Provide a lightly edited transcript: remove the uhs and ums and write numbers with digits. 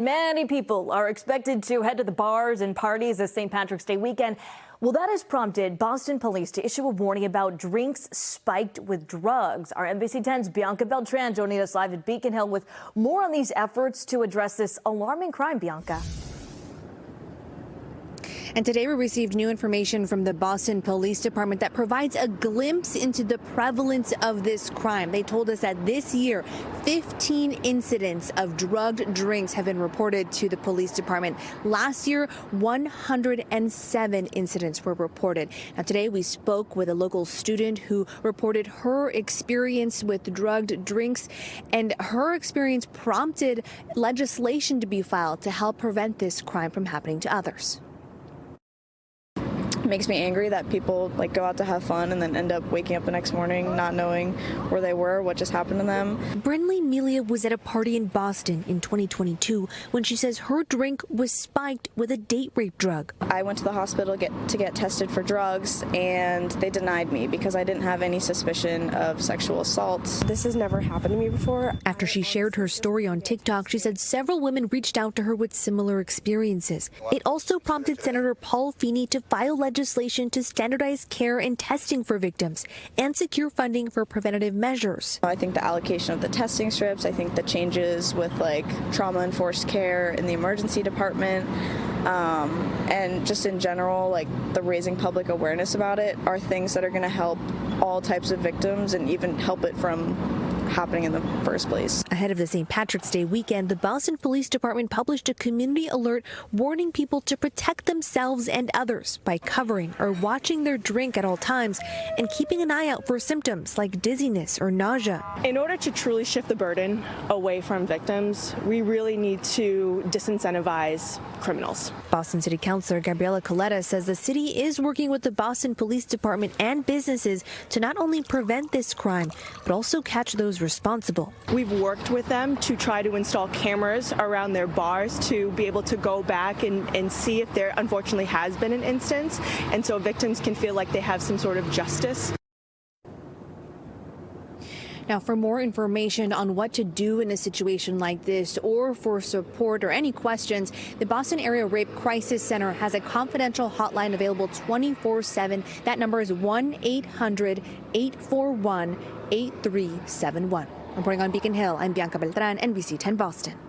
Many people are expected to head to the bars and parties this St. Patrick's Day weekend. Well, that has prompted Boston police to issue a warning about drinks spiked with drugs. Our NBC 10's Bianca Beltran joining us live at Beacon Hill with more on these efforts to address this alarming crime. Bianca. And today we received new information from the Boston Police Department that provides a glimpse into the prevalence of this crime. They told us that this year, 15 incidents of drugged drinks have been reported to the police department. Last year, 107 incidents were reported. Now today we spoke with a local student who reported her experience with drugged drinks, and her experience prompted legislation to be filed to help prevent this crime from happening to others. It makes me angry that people go out to have fun and then end up waking up the next morning not knowing where they were, what just happened to them. Brinley Melia was at a party in Boston in 2022 when she says her drink was spiked with a date rape drug. I went to the hospital to get tested for drugs, and they denied me because I didn't have any suspicion of sexual assault. This has never happened to me before. After she shared her story on TikTok, she said several women reached out to her with similar experiences. It also prompted Senator Paul Feeney to file legislation to standardize care and testing for victims and secure funding for preventative measures. I think the allocation of the testing strips, I think the changes with trauma-enforced care in the emergency department, and just in general, the raising public awareness about it are things that are going to help all types of victims and even help it from happening in the first place. Ahead of the St. Patrick's Day weekend, the Boston Police Department published a community alert warning people to protect themselves and others by covering or watching their drink at all times and keeping an eye out for symptoms like dizziness or nausea. In order to truly shift the burden away from victims, we really need to disincentivize criminals. Boston City Councilor Gabriela Coletta says the city is working with the Boston Police Department and businesses to not only prevent this crime, but also catch those responsible. We've worked with them to try to install cameras around their bars to be able to go back and see if there unfortunately has been an instance, and so victims can feel like they have some sort of justice. Now, for more information on what to do in a situation like this, or for support or any questions, the Boston Area Rape Crisis Center has a confidential hotline available 24/7. That number is 1-800-841-8371. Reporting on Beacon Hill, I'm Bianca Beltran, NBC 10 Boston.